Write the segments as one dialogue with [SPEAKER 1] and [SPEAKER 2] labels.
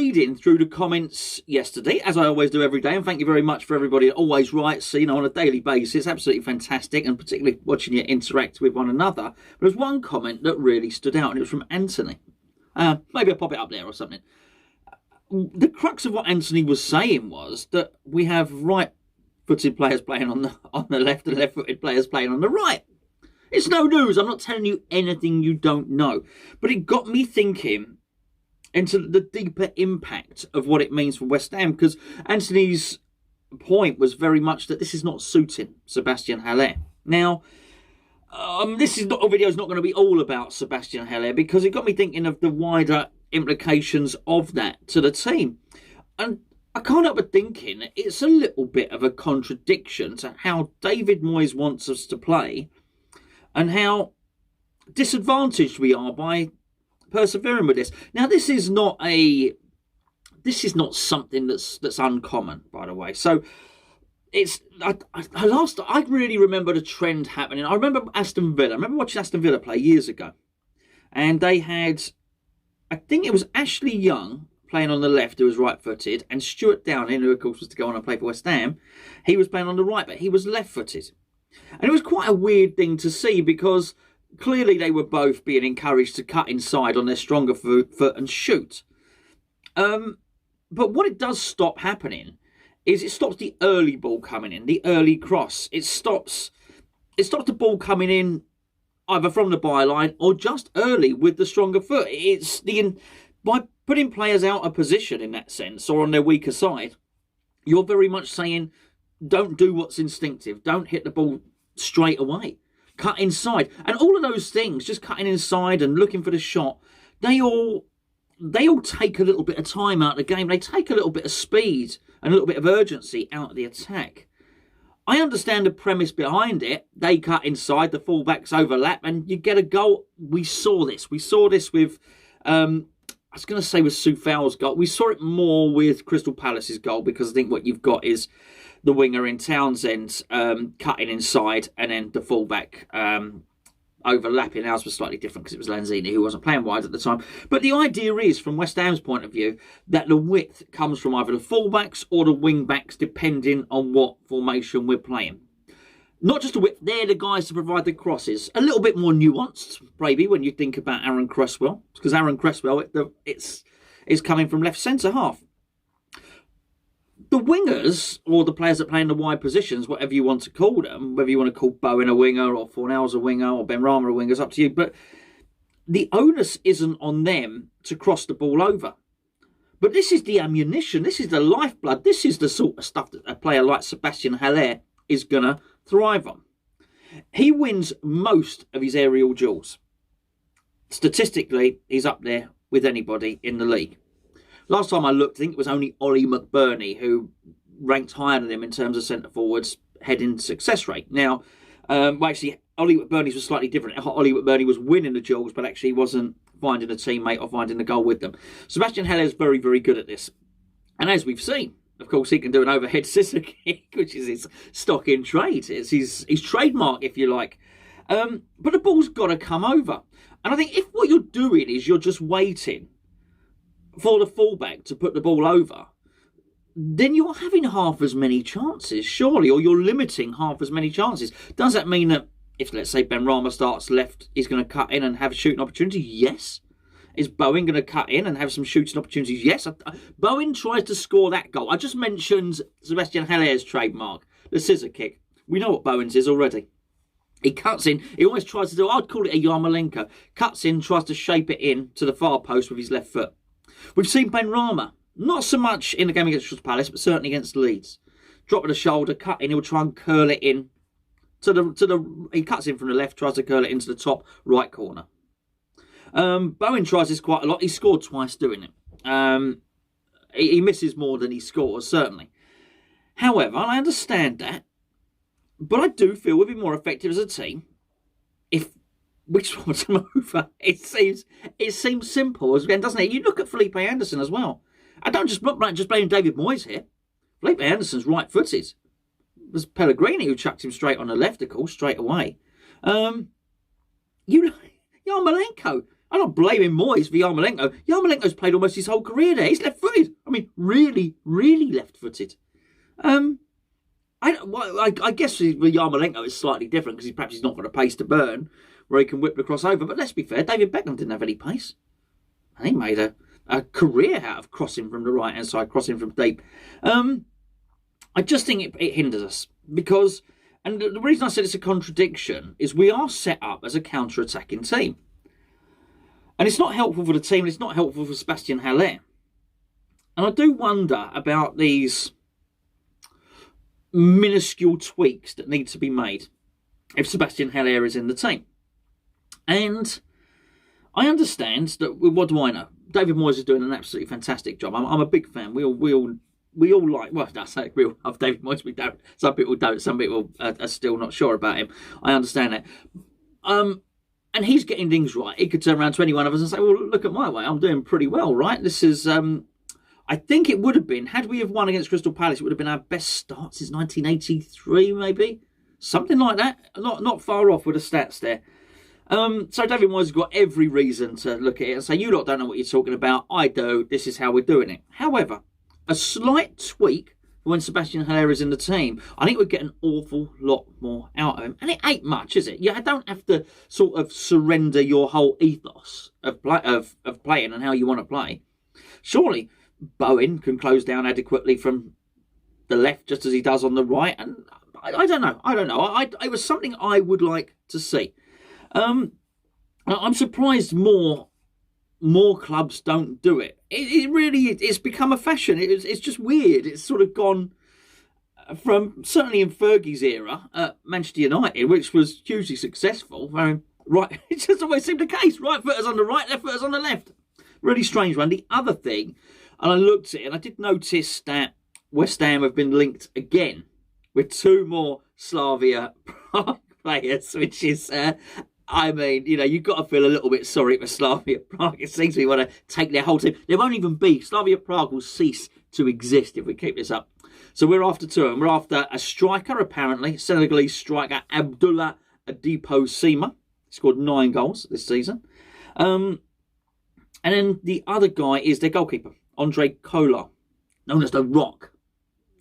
[SPEAKER 1] reading through the comments yesterday, as I always do every day, and thank you very much for everybody that always writes, on a daily basis. Absolutely fantastic, and particularly watching you interact with one another. But there's one comment that really stood out, and it was from Anthony. Maybe I'll pop it up there or something. The crux of what Anthony was saying was that we have right-footed players playing on the left and left-footed players playing on the right. It's no news. I'm not telling you anything you don't know. But it got me thinking into the deeper impact of what it means for West Ham, because Anthony's point was very much that this is not suiting Sebastien Haller. Now, this video is not going to be all about Sebastien Haller, because it got me thinking of the wider implications of that to the team. And I can't help but thinking it's a little bit of a contradiction to how David Moyes wants us to play and how disadvantaged we are by persevering with this. Now, this is not something that's uncommon, by the way. So I really remember the trend happening. I remember Aston Villa. I remember watching Aston Villa play years ago, and they had, I think it was Ashley Young playing on the left, who was right-footed, and Stuart Downing, who of course was to go on and play for West Ham, he was playing on the right, but he was left-footed. And it was quite a weird thing to see, because clearly they were both being encouraged to cut inside on their stronger foot and shoot. But what it does stop happening is it stops the early ball coming in, the early cross. It stops the ball coming in either from the byline or just early with the stronger foot. By putting players out of position in that sense, or on their weaker side, you're very much saying, don't do what's instinctive. Don't hit the ball straight away. Cut inside. And all of those things, just cutting inside and looking for the shot, they all take a little bit of time out of the game. They take a little bit of speed and a little bit of urgency out of the attack. I understand the premise behind it. They cut inside, the fullbacks overlap, and you get a goal. We saw this. We saw this with, I was going to say with Soufal's goal. We saw it more with Crystal Palace's goal, because I think what you've got is the winger in Townsend cutting inside, and then the fullback overlapping. Ours was slightly different because it was Lanzini, who wasn't playing wide at the time. But the idea is, from West Ham's point of view, that the width comes from either the fullbacks or the wing-backs, depending on what formation we're playing. Not just the width, they're the guys to provide the crosses. A little bit more nuanced, maybe, when you think about Aaron Cresswell, because Aaron Cresswell, it's coming from left centre half. The wingers, or the players that play in the wide positions, whatever you want to call them, whether you want to call Bowen a winger, or Fornals a winger, or Benrahma a winger, it's up to you. But the onus isn't on them to cross the ball over. But this is the ammunition, this is the lifeblood, this is the sort of stuff that a player like Sebastien Haller is going to thrive on. He wins most of his aerial duels. Statistically, he's up there with anybody in the league. Last time I looked, I think it was only Ollie McBurney who ranked higher than him in terms of centre-forwards heading success rate. Now, actually, Ollie McBurney's was slightly different. Ollie McBurney was winning the duels, but actually wasn't finding a teammate or finding the goal with them. Sebastien Haller is very, very good at this. And as we've seen, of course, he can do an overhead scissor kick, which is his stock in trade. It's his trademark, if you like. But the ball's got to come over. And I think if what you're doing is you're just waiting for the fullback to put the ball over, then you're having half as many chances, surely, or you're limiting half as many chances. Does that mean that if, let's say, Benrahma starts left, he's going to cut in and have a shooting opportunity? Yes. Is Bowen going to cut in and have some shooting opportunities? Yes. Bowen tries to score that goal. I just mentioned Sebastien Haller's trademark, the scissor kick. We know what Bowen's is already. He cuts in. He always tries to do, I'd call it a Yarmolenko. Cuts in, tries to shape it in to the far post with his left foot. We've seen Benrahma, not so much in the game against Crystal Palace, but certainly against Leeds. Drop of the shoulder, cut in, he'll try and curl it in. He cuts in from the left, tries to curl it into the top right corner. Bowen tries this quite a lot. He scored twice doing it. He misses more than he scores, certainly. However, I understand that, but I do feel we'll be more effective as a team if we try to move over. It seems simple, again, doesn't it? You look at Felipe Anderson as well. I don't just blame David Moyes here. Felipe Anderson's right-footed. It was Pellegrini who chucked him straight on the left, of course, straight away. Yarmolenko. I'm not blaming Moyes for Yarmolenko. Yarmolenko's played almost his whole career there. He's left-footed. I mean, really, really left-footed. I guess with Yarmolenko it's slightly different because perhaps he's not got a pace to burn where he can whip the crossover. But let's be fair, David Beckham didn't have any pace. And he made a career out of crossing from the right-hand side, crossing from deep. I just think it hinders us because, and the reason I said it's a contradiction is we are set up as a counter-attacking team. And it's not helpful for the team, and it's not helpful for Sebastien Haller. And I do wonder about these minuscule tweaks that need to be made if Sebastien Haller is in the team. And I understand that, what do I know? David Moyes is doing an absolutely fantastic job. I'm a big fan. We all like, well, I say we all love David Moyes. We don't. Some people don't. Some people are still not sure about him. I understand that. And he's getting things right. He could turn around to any one of us and say, well, look at my way. I'm doing pretty well, right? This is, I think it would have been, had we have won against Crystal Palace, it would have been our best start since 1983, maybe. Something like that. Not far off with the stats there. So David Moyes has got every reason to look at it and say, you lot don't know what you're talking about. I do. This is how we're doing it. However, a slight tweak when Sebastien Haller is in the team, I think we'd get an awful lot more out of him. And it ain't much, is it? You don't have to sort of surrender your whole ethos of playing and how you want to play. Surely Bowen can close down adequately from the left just as he does on the right. And I don't know. It was something I would like to see. I'm surprised more clubs don't do it. It's become a fashion. It's just weird. It's sort of gone from, certainly in Fergie's era at Manchester United, which was hugely successful. Right, it just always seemed the case. Right footers on the right, left footers on the left. Really strange one. The other thing, and I looked at it, and I did notice that West Ham have been linked again with two more Slavia Prague players, which is... I mean, you've got to feel a little bit sorry for Slavia Prague. It seems we want to take their whole team. There won't even be. Slavia Prague will cease to exist if we keep this up. So we're after two of them. We're after a striker, apparently, Senegalese striker Abdullah Adipo Sima. He scored 9 goals this season. And then the other guy is their goalkeeper, Andre Kolar, known as the Rock.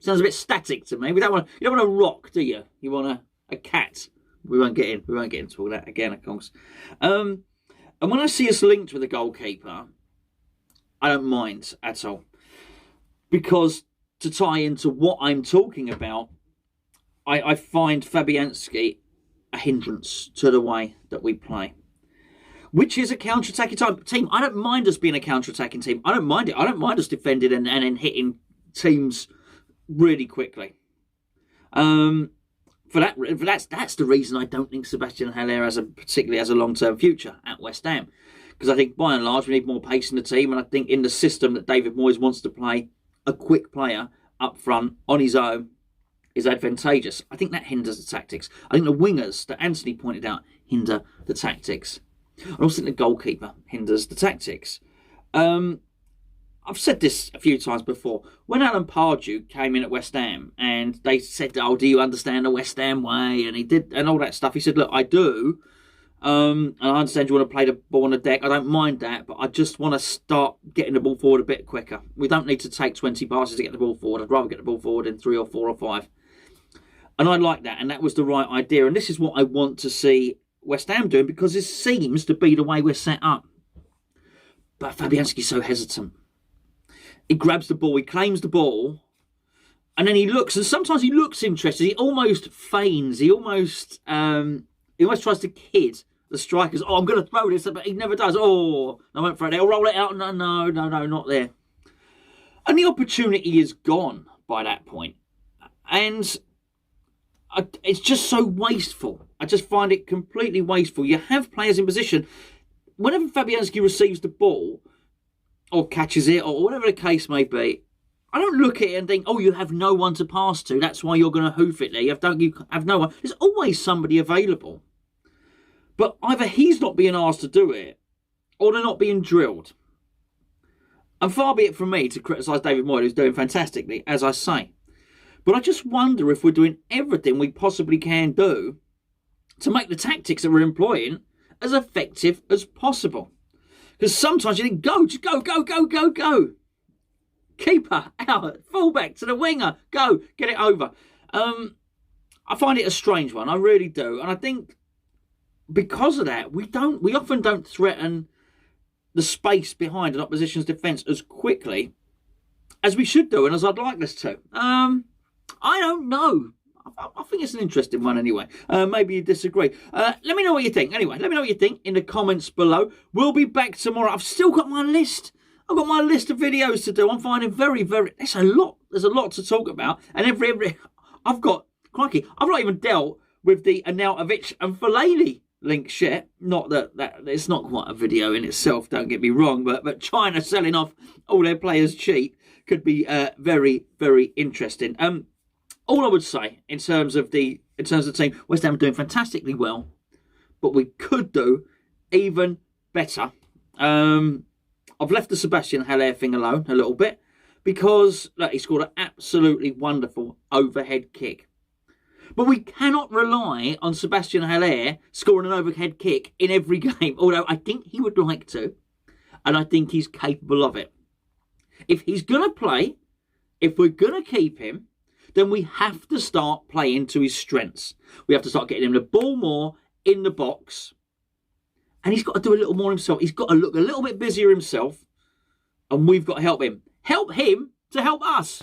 [SPEAKER 1] Sounds a bit static to me. You don't want a rock, do you? You want a cat. We won't get into all that again, of course. And when I see us linked with a goalkeeper, I don't mind at all. Because to tie into what I'm talking about, I find Fabianski a hindrance to the way that we play. Which is a counter-attacking team. I don't mind us being a counter-attacking team. I don't mind it. I don't mind us defending and then hitting teams really quickly. That's the reason I don't think Sebastien Haller particularly has a long-term future at West Ham. Because I think, by and large, we need more pace in the team. And I think in the system that David Moyes wants to play, a quick player up front on his own is advantageous. I think that hinders the tactics. I think the wingers that Anthony pointed out hinder the tactics. I also think the goalkeeper hinders the tactics. I've said this a few times before. When Alan Pardew came in at West Ham and they said, oh, do you understand the West Ham way? And he did, and all that stuff. He said, look, I do. And I understand you want to play the ball on the deck. I don't mind that, but I just want to start getting the ball forward a bit quicker. We don't need to take 20 passes to get the ball forward. I'd rather get the ball forward in 3 or 4 or 5. And I like that, and that was the right idea. And this is what I want to see West Ham doing because it seems to be the way we're set up. But Fabianski's so hesitant. He grabs the ball, he claims the ball, and then he looks, and sometimes he looks interested. He almost feigns. He almost tries to kid the strikers. Oh, I'm going to throw this, but he never does. Oh, I won't throw it. He'll roll it out. No, not there. And the opportunity is gone by that point. And it's just so wasteful. I just find it completely wasteful. You have players in position. Whenever Fabianski receives the ball, or catches it, or whatever the case may be, I don't look at it and think, oh, you have no one to pass to. That's why you're going to hoof it there. You have no one. There's always somebody available. But either he's not being asked to do it, or they're not being drilled. And far be it from me to criticise David Moyes, who's doing fantastically, as I say. But I just wonder if we're doing everything we possibly can do to make the tactics that we're employing as effective as possible. Because sometimes you think, just go. keeper, out, fullback to the winger, go, get it over. I find it a strange one, I really do. And I think because of that, we often don't threaten the space behind an opposition's defence as quickly as we should do and as I'd like us to. I don't know. I think it's an interesting one anyway. Maybe you disagree. Let me know what you think. Anyway, let me know what you think in the comments below. We'll be back tomorrow. I've still got my list. I've got my list of videos to do. I'm finding there's a lot. There's a lot to talk about. And I've got, crikey, I've not even dealt with the Arnautovic and Fellaini links yet. Not that it's not quite a video in itself, don't get me wrong, but China selling off all their players cheap could be very, very interesting. All I would say in terms of the team, West Ham are doing fantastically well, but we could do even better. I've left the Sebastien Haller thing alone a little bit because look, he scored an absolutely wonderful overhead kick. But we cannot rely on Sebastien Haller scoring an overhead kick in every game, although I think he would like to, and I think he's capable of it. If he's going to play, if we're going to keep him, then we have to start playing to his strengths. We have to start getting him the ball more in the box. And he's got to do a little more himself. He's got to look a little bit busier himself. And we've got to help him. Help him to help us.